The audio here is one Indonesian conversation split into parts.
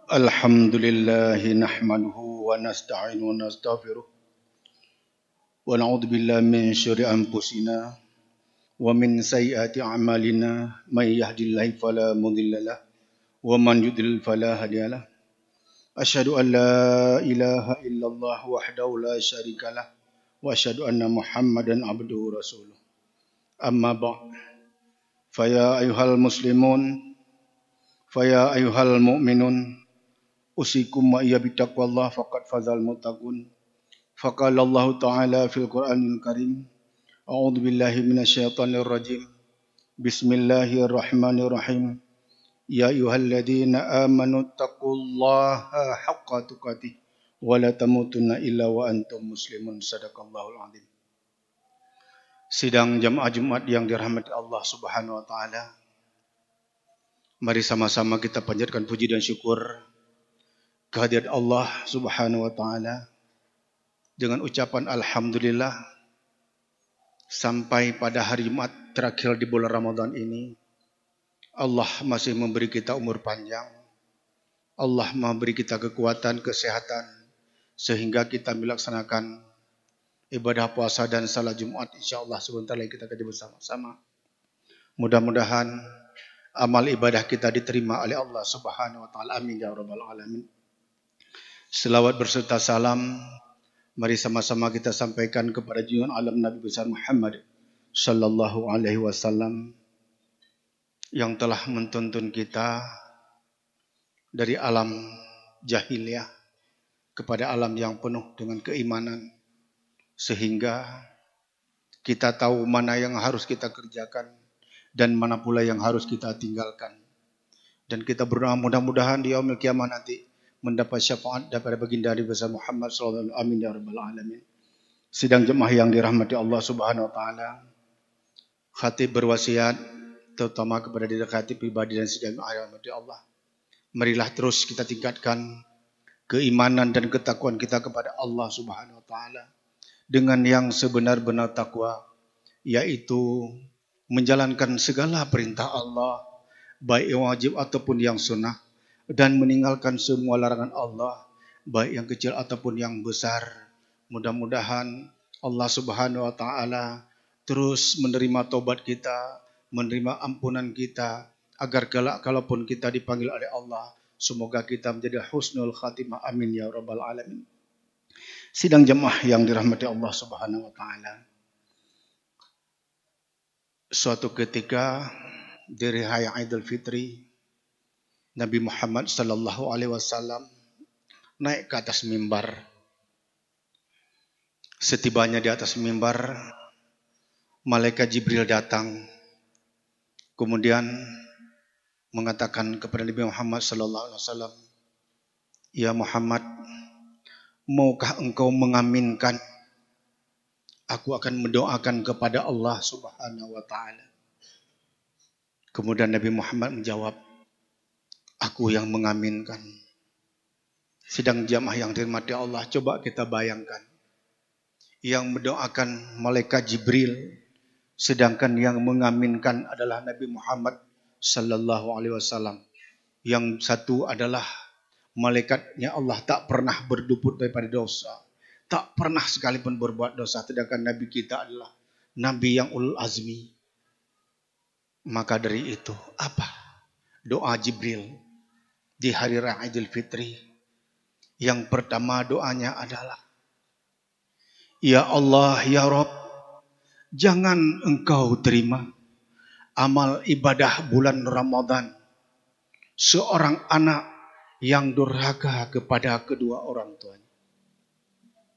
Alhamdulillahi nahmaduhu wa nasta'inu wa nastaghfiruh wa na'udzu billahi min syururi anfusina wa min sayyiati a'malina may yahdihillahu fala mudhillalah wa man yudlil fala hadiyalah. Asyhadu an la ilaha illallah wahdahu la syarikalah wa asyhadu anna Muhammadan abduhu rasuluh. Amma ba'd. Faya ayyuhal muslimun, faya ayyuhal mu'minun, usikum wa iya bitaqwallah faqad fazal muttaqun. Faqala Allah Ta'ala fil Qur'anil Karim, a'udzu billahi minasyaitonir rajim. Bismillahirrahmanirrahim. Ya ayyuhalladzina amanu taqullaha haqqa tuqatih wa la tamutunna illa wa antum muslimun. Sadaqallahul azim. Sidang jamaah Jumat yang dirahmati Allah Subhanahu wa taala. Mari sama-sama kita panjatkan puji dan syukur kehadirat Allah Subhanahu wa taala dengan ucapan alhamdulillah sampai pada hari Jumat terakhir di bulan Ramadan ini Allah masih memberi kita umur panjang. Allah memberi kita kekuatan, kesehatan sehingga kita melaksanakan ibadah puasa dan salat Jumat. Insyaallah sebentar lagi kita akan bersama-sama. Mudah-mudahan amal ibadah kita diterima oleh Allah Subhanahu wa taala. Amin ya rabbal alamin. Selawat berserta salam mari sama-sama kita sampaikan kepada junjungan alam Nabi besar Muhammad sallallahu alaihi wasallam yang telah menuntun kita dari alam jahiliyah kepada alam yang penuh dengan keimanan sehingga kita tahu mana yang harus kita kerjakan dan mana pula yang harus kita tinggalkan. Dan kita berdoa mudah-mudahan di yaumil kiamah nanti mendapat syafaat daripada baginda Nabi besar Muhammad sallallahu alaihi wasallam. Amin ya rabbal alamin. Sidang jemaah yang dirahmati Allah Subhanahu wa taala. Khatib berwasiat terutama kepada diri khatib pribadi dan sidang jemaah yang dirahmati Allah. Marilah terus kita tingkatkan keimanan dan ketakwaan kita kepada Allah Subhanahu wa taala dengan yang sebenar-benar takwa, yaitu menjalankan segala perintah Allah baik yang wajib ataupun yang sunnah dan meninggalkan semua larangan Allah baik yang kecil ataupun yang besar. Mudah-mudahan Allah Subhanahu wa taala terus menerima taubat kita, menerima ampunan kita agar kalaupun kita dipanggil oleh Allah, semoga kita menjadi husnul khatimah. Amin ya rabbal alamin. Sidang jemaah yang dirahmati Allah Subhanahu wa taala. Suatu ketika di hari Idul Fitri, Nabi Muhammad sallallahu alaihi wasallam naik ke atas mimbar. Setibanya di atas mimbar, malaikat Jibril datang. Kemudian mengatakan kepada Nabi Muhammad sallallahu alaihi wasallam, "Ya Muhammad, maukah engkau mengaminkan? Aku akan mendoakan kepada Allah Subhanahu wa taala." Kemudian Nabi Muhammad menjawab, "Aku yang mengaminkan." Sidang jamaah yang dirahmati Allah, coba kita bayangkan. Yang mendoakan malaikat Jibril, sedangkan yang mengaminkan adalah Nabi Muhammad sallallahu alaihi wasallam. Yang satu adalah malaikatnya Allah tak pernah berduput daripada dosa, tak pernah sekalipun berbuat dosa, sedangkan Nabi kita adalah Nabi yang ulul azmi. Maka dari itu, apa doa Jibril di hari raya Idul Fitri? Yang pertama doanya adalah, "Ya Allah, ya Rabb, jangan engkau terima amal ibadah bulan Ramadan seorang anak yang durhaka kepada kedua orang tuanya."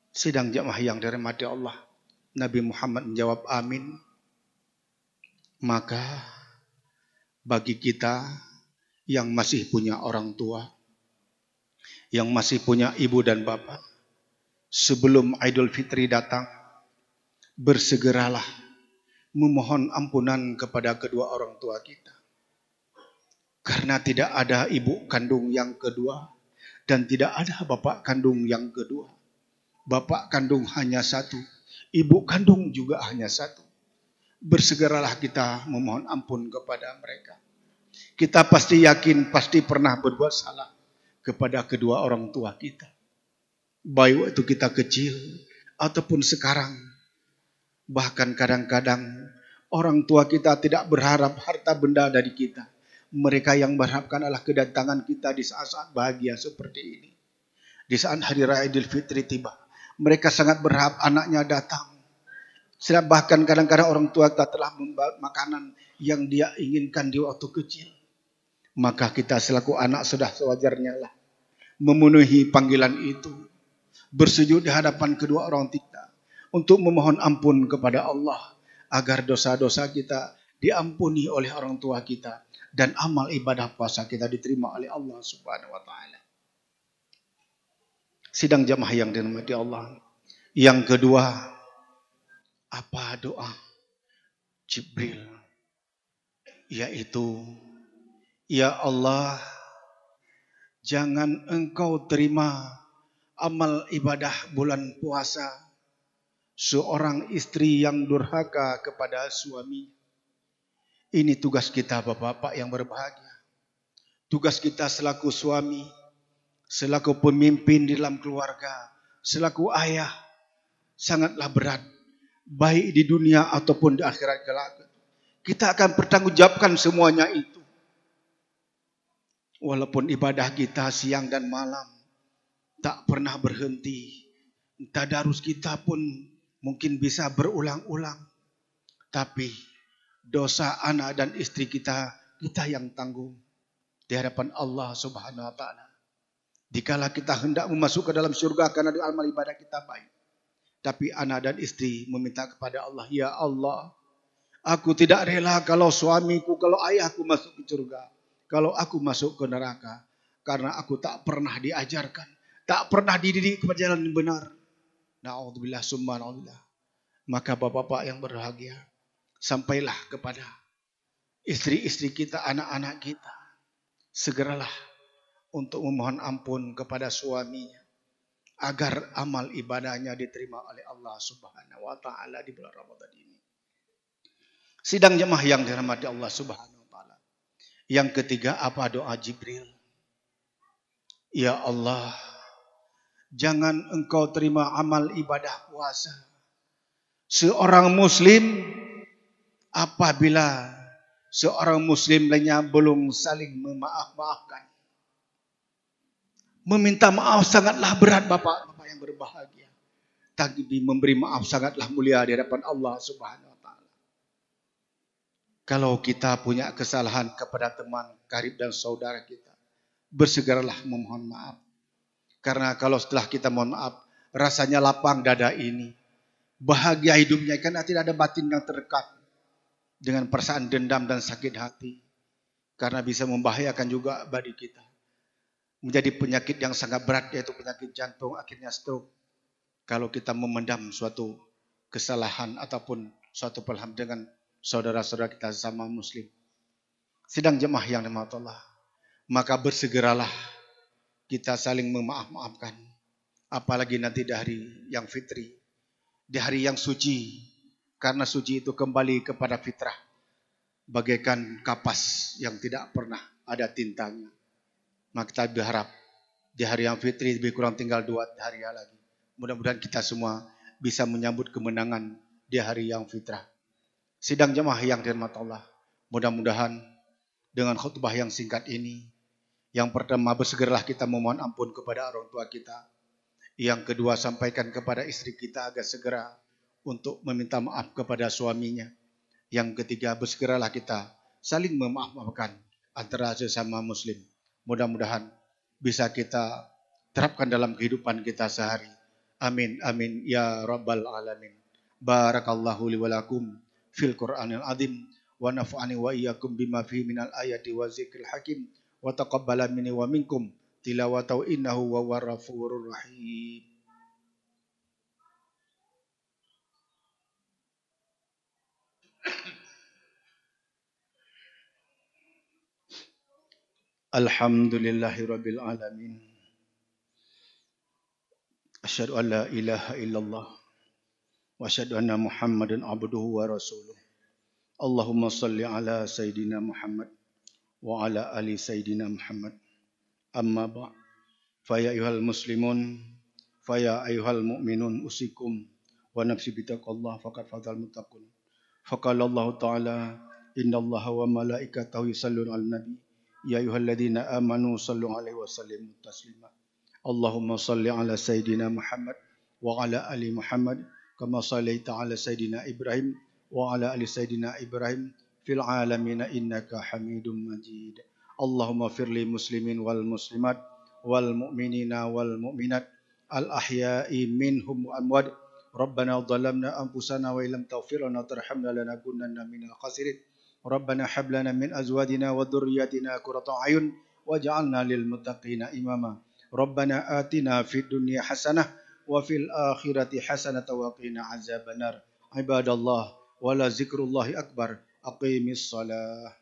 Sidang jamaah yang dirahmati Allah, Nabi Muhammad menjawab amin. Maka bagi kita yang masih punya orang tua, yang masih punya ibu dan bapak, sebelum Idul Fitri datang, bersegeralah memohon ampunan kepada kedua orang tua kita. Karena tidak ada ibu kandung yang kedua dan tidak ada bapak kandung yang kedua. Bapak kandung hanya satu, ibu kandung juga hanya satu. Bersegeralah kita memohon ampun kepada mereka. Kita pasti yakin, pasti pernah berbuat salah. kepada kedua orang tua kita. Baik waktu kita kecil ataupun sekarang. Bahkan kadang-kadang orang tua kita tidak berharap harta benda dari kita. Mereka yang berharapkan adalah kedatangan kita di saat-saat bahagia seperti ini. Di saat Hari Raya Idul Fitri tiba. Mereka sangat berharap anaknya datang. Bahkan kadang-kadang orang tua kita telah membawa makanan yang dia inginkan di waktu kecil. Maka kita selaku anak sudah sewajarnya lah memenuhi panggilan itu. Bersujud di hadapan kedua orang kita. Untuk memohon ampun kepada Allah. Agar dosa-dosa kita diampuni oleh orang tua kita. Dan amal ibadah puasa kita diterima oleh Allah Subhanahu wa ta'ala. Sidang jamaah yang dirahmati Allah. Yang kedua, apa doa Jibril? Yaitu, ya Allah, jangan engkau terima amal ibadah bulan puasa seorang istri yang durhaka kepada suami. Ini tugas kita bapak-bapak yang berbahagia. Tugas kita selaku suami, selaku pemimpin di dalam keluarga, selaku ayah, sangatlah berat. Baik di dunia ataupun di akhirat kelak. Kita akan bertanggungjawabkan semuanya itu. Walaupun ibadah kita siang dan malam tak pernah berhenti. Tadarus kita pun mungkin bisa berulang-ulang. Tapi dosa anak dan istri kita yang tanggung di hadapan Allah Subhanahu wa ta'ala. Dikala kita hendak memasuki ke dalam surga karena amal ibadah kita baik. Tapi anak dan istri meminta kepada Allah, ya Allah, aku tidak rela kalau suamiku, kalau ayahku masuk ke surga. Kalau aku masuk ke neraka. Karena aku tak pernah diajarkan. Tak pernah dididik kepada jalan yang benar. Na'udzubillah summa na'udzubillah. Maka bapak-bapak yang berbahagia, sampailah kepada istri-istri kita, anak-anak kita. Segeralah untuk memohon ampun kepada suaminya. Agar amal ibadahnya diterima oleh Allah Subhanahu wa ta'ala di bulan Ramadan ini. Sidang jemaah yang dirahmati Allah Subhanahu wa ta'ala. Yang ketiga, apa doa Jibril? Ya Allah, jangan engkau terima amal ibadah puasa seorang muslim apabila seorang muslim lainnya belum saling memaaf-maafkan. Meminta maaf sangatlah berat bapak-bapak yang berbahagia. Tapi memberi maaf sangatlah mulia di hadapan Allah Subhanahu wa ta'ala. Kalau kita punya kesalahan kepada teman, karib dan saudara kita, bersegeralah memohon maaf. Karena kalau setelah kita mohon maaf, rasanya lapang dada ini. Bahagia hidupnya karena tidak ada batin yang terdekat dengan perasaan dendam dan sakit hati. Karena bisa membahayakan juga bagi kita. Menjadi penyakit yang sangat berat, yaitu penyakit jantung, akhirnya stroke. Kalau kita memendam suatu kesalahan ataupun suatu pelham dengan saudara-saudara kita sama muslim. Sidang jemaah yang dirahmati Allah. Maka bersegeralah kita saling memaaf-maafkan. Apalagi nanti di hari yang fitri. Di hari yang suci. Karena suci itu kembali kepada fitrah. Bagaikan kapas yang tidak pernah ada tintanya. Maka kita berharap di hari yang fitri lebih kurang tinggal 2 hari lagi. Mudah-mudahan kita semua bisa menyambut kemenangan di hari yang fitrah. Sidang jemaah yang dirahmati Allah. Mudah-mudahan dengan khutbah yang singkat ini. Yang pertama, bersegeralah kita memohon ampun kepada orang tua kita. Yang kedua, sampaikan kepada istri kita agar segera untuk meminta maaf kepada suaminya. Yang ketiga, bersegeralah kita saling memaaf-maafkan antara sesama muslim. Mudah-mudahan bisa kita terapkan dalam kehidupan kita sehari. Amin, amin, ya rabbal alamin. Barakallahu li wa lakum fil Qur'anil azim. Wa naf'ani wa iyyakum bima fihi minal ayati wa zikril hakim. Wa taqabbala minni wa minkum tilawatahu innahu wa warrafurur rahim. Alhamdulillahirabbil alamin. Asyhadu an la ilaha illallah wa asyhadu anna Muhammadan abduhu wa rasuluh. Allahumma shalli ala sayidina Muhammad wa ala ali sayidina Muhammad. Amma ba' Faya ayuhal muslimun, faya ayuhal mu'minun usikum wa nafsi bitaqallah faqad fazal muttaqun. Faqala Allah Ta'ala, innallaha wa malaikatahu yusalluna 'alan nabi, ya ayyuhalladzina amanu sallu 'alaihi wa sallimu taslima. Allahumma salli 'ala sayidina Muhammad wa 'ala ali Muhammad kama shallaita 'ala sayidina Ibrahim wa 'ala ali sayidina Ibrahim fil 'alamin innaka Hamidum Majid. Allahumma firli muslimin wal muslimat wal mu'minina wal mu'minat al ahya'i minhum wa amwat. Rabbana dhalamna anfusana wa illam taghfir lana tarhamna lanakunanna minal khasirin. Rabbana hab lana min azwajina wa dhurriyyatina qurrata a'yun waj'alna lil muttaqina imama. Rabbana atina fid dunya hasanah wa fil akhirati hasanah wa qina azabannar. Ibadallah wala zikrullahi akbar. Aqimis salah.